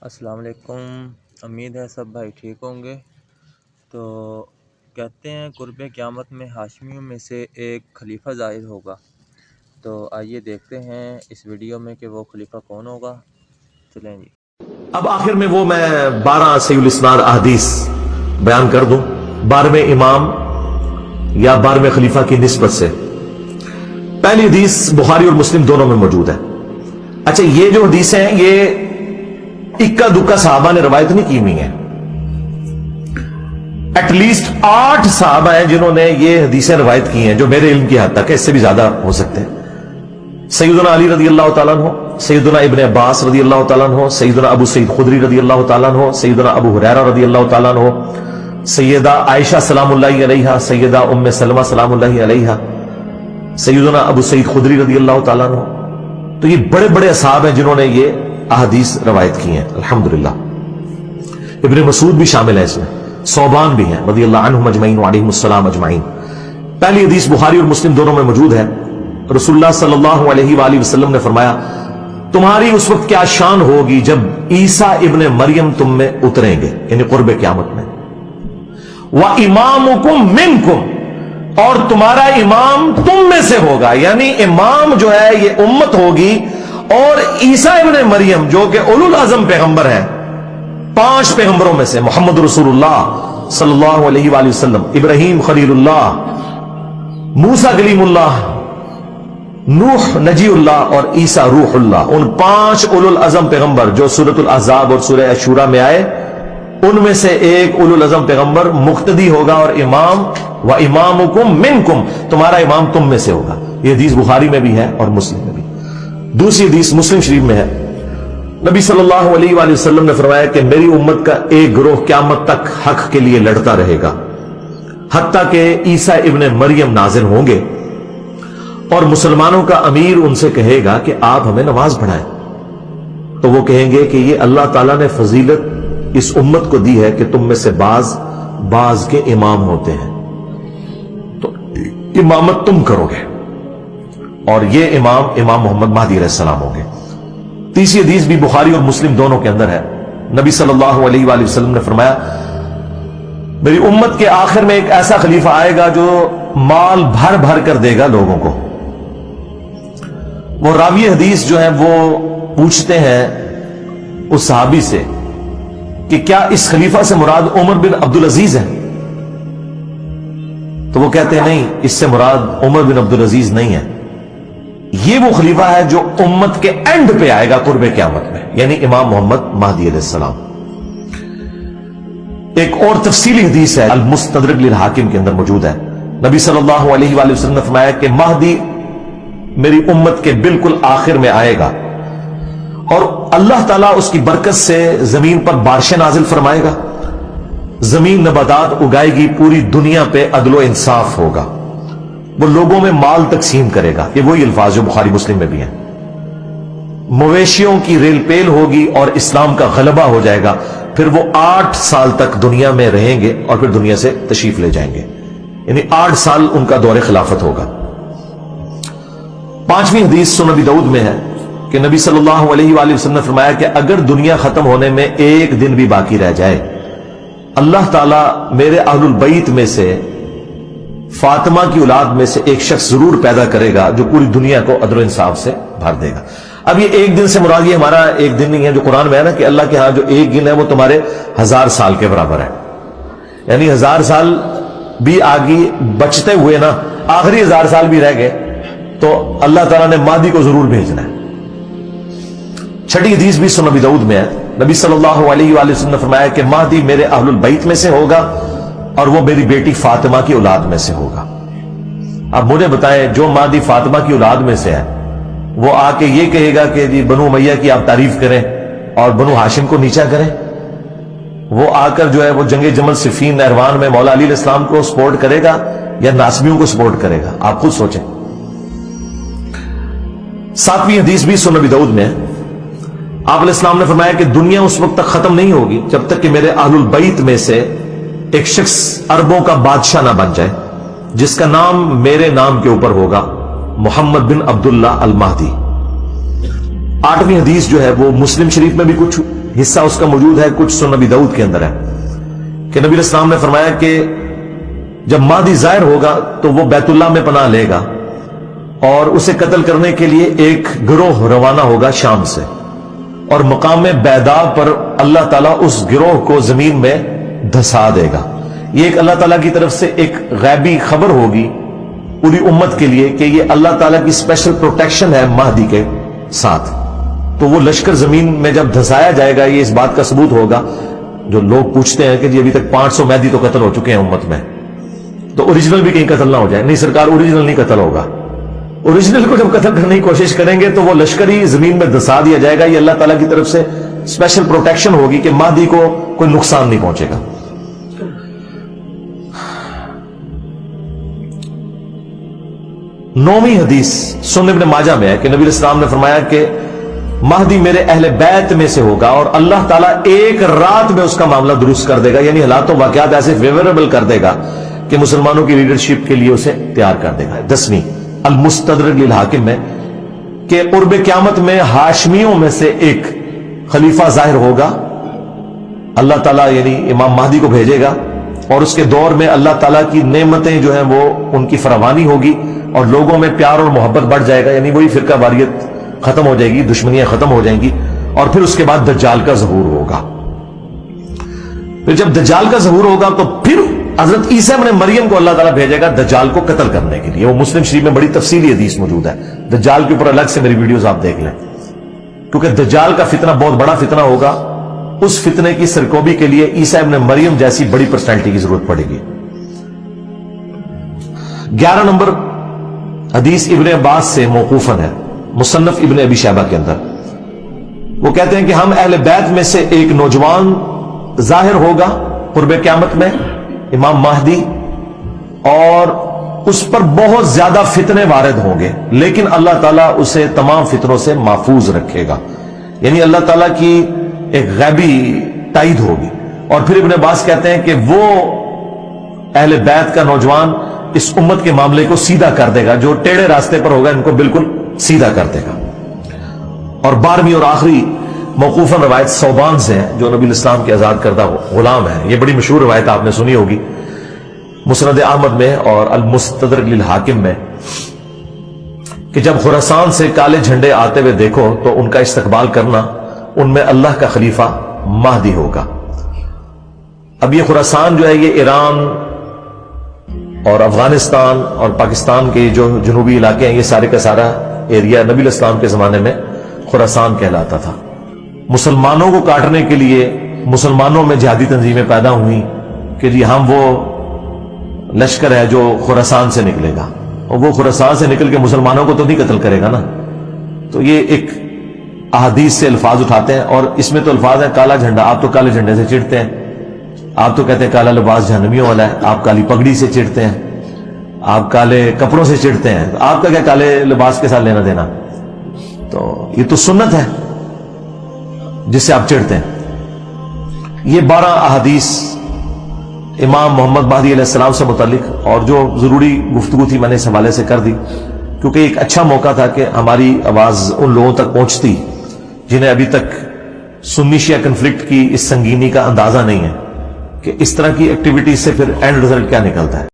السلام علیکم۔ امید ہے سب بھائی ٹھیک ہوں گے۔ تو کہتے ہیں قرب قیامت میں ہاشمیوں میں سے ایک خلیفہ ظاہر ہوگا۔ تو آئیے دیکھتے ہیں اس ویڈیو میں کہ وہ خلیفہ کون ہوگا۔ چلیں جی۔ اب آخر میں وہ میں 12 صحیح الاسناد احادیث بیان کر دوں 12ویں امام یا 12ویں خلیفہ کی نسبت سے۔ پہلی حدیث بخاری اور مسلم دونوں میں موجود ہے۔ اچھا، یہ جو حدیثیں ہیں یہ اکا دکا صحابہ نے روایت نہیں کی ہوئی ہیں۔ ایٹ لیسٹ 8 صحابہ ہیں جنہوں نے یہ حدیثیں روایت کی ہیں، جو میرے علم کی حد تک ہے، اس سے بھی زیادہ ہو سکتے ہیں۔ سیدنا علی رضی اللہ تعالیٰ عنہ، سیدنا ابن عباس رضی اللہ تعالیٰ عنہ، سیدنا ابو سعید خدری رضی اللہ تعالیٰ عنہ، سیدنا ابو ہریرہ رضی اللہ تعالیٰ عنہ، سیدہ عائشہ سلام اللہ علیہا، سیدہ ام سلمہ سلام اللہ علیہا، سیدنا ابو سعید خدری رضی اللہ تعالیٰ عنہ۔ تو یہ بڑے بڑے اصحاب ہیں جنہوں نے یہ احادیث روایت کی ہیں الحمدللہ۔ ابن مسعود بھی شامل ہے اس میں، ثوبان بھی ہیں رضی اللہ عنہم اجمعین وعلیہم السلام اجمعین۔ پہلی حدیث بخاری اور مسلم دونوں میں موجود ہے۔ رسول اللہ صلی اللہ علیہ وآلہ وسلم نے فرمایا، تمہاری اس وقت کیا شان ہوگی جب عیسیٰ ابن مریم تم میں اتریں گے، یعنی قرب قیامت میں۔ وَإِمَامُكُمْ مِنْكُمْ، اور تمہارا امام تم میں سے ہوگا، یعنی امام جو ہے یہ امت ہوگی، اور عیسیٰ ابن مریم جو کہ اولو العزم پیغمبر ہیں، 5 پیغمبروں میں سے، محمد رسول اللہ صلی اللہ علیہ وآلہ وسلم، ابراہیم خلیل اللہ، موسیٰ کلیم اللہ، نوح نجی اللہ، اور عیسیٰ روح اللہ، ان 5 اولو العزم پیغمبر جو سورۃ الاحزاب اور سورہ الشورى میں آئے، ان میں سے ایک اولو العزم پیغمبر مقتدی ہوگا اور امام، وَإِمَامُكُمْ مِنْكُمْ، تمہارا امام تم میں سے ہوگا۔ یہ حدیث بخاری میں بھی ہے اور مسلم میں بھی۔ دوسری حدیث مسلم شریف میں ہے، نبی صلی اللہ علیہ وآلہ وسلم نے فرمایا کہ میری امت کا ایک گروہ قیامت تک حق کے لیے لڑتا رہے گا، حتیٰ کہ عیسیٰ ابن مریم نازل ہوں گے، اور مسلمانوں کا امیر ان سے کہے گا کہ آپ ہمیں نماز پڑھائیں، تو وہ کہیں گے کہ یہ اللہ تعالیٰ نے فضیلت اس امت کو دی ہے کہ تم میں سے بعض کے امام ہوتے ہیں، تو امامت تم کرو گے، اور یہ امام محمد مہدی علیہ السلام ہوں گے۔ تیسری حدیث بھی بخاری اور مسلم دونوں کے اندر ہے، نبی صلی اللہ علیہ وآلہ وسلم نے فرمایا، میری امت کے آخر میں ایک ایسا خلیفہ آئے گا جو مال بھر بھر کر دے گا لوگوں کو۔ وہ راوی حدیث جو ہے وہ پوچھتے ہیں اس صحابی سے کہ کیا اس خلیفہ سے مراد عمر بن عبدالعزیز ہے؟ تو وہ کہتے ہیں نہیں، اس سے مراد عمر بن عبدالعزیز نہیں ہے، یہ وہ خلیفہ ہے جو امت کے اینڈ پہ آئے گا قرب قیامت میں، یعنی امام محمد مہدی علیہ السلام۔ ایک اور تفصیلی حدیث ہے المستدرک للحاکم کے اندر موجود ہے، نبی صلی اللہ علیہ وآلہ وسلم نے فرمایا کہ مہدی میری امت کے بالکل آخر میں آئے گا، اور اللہ تعالیٰ اس کی برکت سے زمین پر بارشیں نازل فرمائے گا، زمین نباتات اگائے گی، پوری دنیا پہ عدل و انصاف ہوگا، وہ لوگوں میں مال تقسیم کرے گا، یہ وہی الفاظ جو بخاری مسلم میں بھی ہیں، مویشیوں کی ریل پیل ہوگی اور اسلام کا غلبہ ہو جائے گا، پھر وہ 8 سال تک دنیا میں رہیں گے اور پھر دنیا سے تشریف لے جائیں گے، یعنی 8 سال ان کا دور خلافت ہوگا۔ 5ویں حدیث سنن ابی داؤد میں ہے کہ نبی صلی اللہ علیہ وآلہ وسلم نے فرمایا کہ اگر دنیا ختم ہونے میں ایک دن بھی باقی رہ جائے، اللہ تعالیٰ میرے اہل البیت میں سے فاطمہ کی اولاد میں سے ایک شخص ضرور پیدا کرے گا جو پوری دنیا کو عدل و انصاف سے بھر دے گا۔ اب یہ ایک دن سے مراد یہ ہمارا ایک دن نہیں ہے جو قرآن میں ہے نا کہ اللہ کے ہاں جو ایک دن ہے وہ تمہارے 1000 سال کے برابر ہے، یعنی 1000 سال بھی آگے بچتے ہوئے نا آخری 1000 سال بھی رہ گئے تو اللہ تعالیٰ نے مہدی کو ضرور بھیجنا ہے۔ 6ٹھی حدیث بھی سنن ابی داؤد میں ہے، نبی صلی اللہ علیہ وآلہ وسلم نے فرمایا کہ مہدی میرے اہل البیت میں سے ہوگا اور وہ میری بیٹی فاطمہ کی اولاد میں سے ہوگا۔ اب مجھے بتائیں، جو مہدی فاطمہ کی اولاد میں سے ہے وہ آ کے یہ کہے گا کہ جی بنو امیہ کی آپ تعریف کریں اور بنو ہاشم کو نیچا کریں؟ وہ آ کر جو ہے وہ جنگ جمل صفین نہروان میں مولا علی علیہ السلام کو سپورٹ کرے گا یا ناصبیوں کو سپورٹ کرے گا؟ آپ خود سوچیں۔ 7ویں حدیث بھی سنن ابی داؤد میں ہے، آپ علیہ السلام نے فرمایا کہ دنیا اس وقت تک ختم نہیں ہوگی جب تک کہ میرے اہل البیت میں سے ایک شخص عربوں کا بادشاہ نہ بن جائے جس کا نام میرے نام کے اوپر ہوگا، محمد بن عبداللہ المہدی۔ 8ویں حدیث جو ہے وہ مسلم شریف میں بھی کچھ حصہ اس کا موجود ہے کچھ سنن نبی داؤد کے اندر ہے کہ نبی علیہ السلام نے فرمایا کہ جب مہدی ظاہر ہوگا تو وہ بیت اللہ میں پناہ لے گا اور اسے قتل کرنے کے لیے ایک گروہ روانہ ہوگا شام سے، اور مقام بیداء پر اللہ تعالیٰ اس گروہ کو زمین میں دھسا دے گا۔ یہ ایک اللہ تعالیٰ کی طرف سے ایک غیبی خبر ہوگی پوری امت کے لیے کہ یہ اللہ تعالیٰ کی اسپیشل پروٹیکشن ہے مہدی کے ساتھ۔ تو وہ لشکر زمین میں جب دھسایا جائے گا، یہ اس بات کا ثبوت ہوگا۔ جو لوگ پوچھتے ہیں کہ جی ابھی تک 500 مہدی تو قتل ہو چکے ہیں امت میں، تو اوریجنل بھی کہیں قتل نہ ہو جائے۔ نہیں سرکار، اوریجنل نہیں قتل ہوگا۔ اوریجنل کو جب قتل کرنے کی کوشش کریں گے تو وہ لشکر ہی زمین میں دھسا دیا جائے گا۔ یہ اللہ تعالیٰ کی طرف سے اسپیشل پروٹیکشن ہوگی کہ مہدی کو کوئی نقصان نہیں پہنچے گا۔ 9ویں حدیث سنن ابن ماجہ میں ہے کہ نبی علیہ السلام نے فرمایا کہ مہدی میرے اہل بیت میں سے ہوگا اور اللہ تعالیٰ ایک رات میں اس کا معاملہ درست کر دے گا، یعنی حالات و واقعات ایسے فیوریبل کر دے گا کہ مسلمانوں کی لیڈرشپ کے لیے اسے تیار کر دے گا۔ 10ویں المستدرک للحاکم میں کہ قرب قیامت میں ہاشمیوں میں سے ایک خلیفہ ظاہر ہوگا، اللہ تعالیٰ یعنی امام مہدی کو بھیجے گا، اور اس کے دور میں اللہ تعالیٰ کی نعمتیں جو ہیں وہ ان کی فراوانی ہوگی اور لوگوں میں پیار اور محبت بڑھ جائے گا، یعنی وہی فرقہ واریت ختم ہو جائے گی، دشمنیاں ختم ہو جائیں گی، اور پھر اس کے بعد دجال کا ظہور ہوگا۔ پھر جب دجال کا ظہور ہوگا تو پھر حضرت عیسیٰ ابن مریم کو اللہ تعالیٰ بھیجے گا دجال کو قتل کرنے کے لیے۔ وہ مسلم شریف میں بڑی تفصیلی حدیث موجود ہے، دجال کے اوپر الگ سے میری ویڈیوز آپ دیکھ لیں، کیونکہ دجال کا فتنہ بہت بڑا فتنہ ہوگا۔ اس فتنے کی سرکوبی کے لیے عیسیٰ ابن مریم جیسی بڑی پرسنالٹی کی ضرورت پڑے گی۔ 11 نمبر حدیث ابن عباس سے موقوفاً ہے، مصنف ابن ابی شیبہ کے اندر۔ وہ کہتے ہیں کہ ہم اہل بیت میں سے ایک نوجوان ظاہر ہوگا قرب قیامت میں، امام مہدی، اور اس پر بہت زیادہ فتنے وارد ہوں گے، لیکن اللہ تعالیٰ اسے تمام فتنوں سے محفوظ رکھے گا، یعنی اللہ تعالیٰ کی ایک غیبی تائید ہوگی۔ اور پھر ابن عباس کہتے ہیں کہ وہ اہل بیت کا نوجوان اس امت کے معاملے کو سیدھا کر دے گا، جو ٹیڑھے راستے پر ہوگا ان کو بالکل سیدھا کر دے گا۔ اور 12ویں اور آخری موقوفاً روایت ثوبان سے ہے، جو نبی الاسلام کے آزاد کردہ غلام ہے۔ یہ بڑی مشہور روایت آپ نے سنی ہوگی، مسند احمد میں اور المستدرک للحاکم میں، کہ جب خراسان سے کالے جھنڈے آتے ہوئے دیکھو تو ان کا استقبال کرنا، ان میں اللہ کا خلیفہ مہدی ہوگا۔ اب یہ خراسان جو ہے یہ ایران اور افغانستان اور پاکستان کے جو جنوبی علاقے ہیں، یہ سارے کا سارا ایریا نبی الاسلام کے زمانے میں خراسان کہلاتا تھا۔ مسلمانوں کو کاٹنے کے لیے مسلمانوں میں جہادی تنظیمیں پیدا ہوئیں کہ جی ہم وہ لشکر ہے جو خراسان سے نکلے گا، اور وہ خراسان سے نکل کے مسلمانوں کو تو نہیں قتل کرے گا نا۔ تو یہ ایک احادیث سے الفاظ اٹھاتے ہیں، اور اس میں تو الفاظ ہیں کالا جھنڈا، آپ تو کالے جھنڈے سے چڑھتے ہیں، آپ تو کہتے ہیں کالا لباس جہنمیوں والا ہے، آپ کالی پگڑی سے چڑھتے ہیں، آپ کالے کپڑوں سے چڑھتے ہیں، آپ کا کیا کالے لباس کے ساتھ لینا دینا؟ تو یہ تو سنت ہے جس سے آپ چڑھتے ہیں۔ یہ 12 احادیث امام محمد مہدی علیہ السلام سے متعلق، اور جو ضروری گفتگو تھی میں نے اس حوالے سے کر دی، کیونکہ ایک اچھا موقع تھا کہ ہماری آواز ان لوگوں تک پہنچتی جنہیں ابھی تک سنی شیعہ کنفلکٹ کی اس سنگینی کا اندازہ نہیں ہے کہ اس طرح کی ایکٹیویٹی سے پھر اینڈ رزلٹ کیا نکلتا ہے۔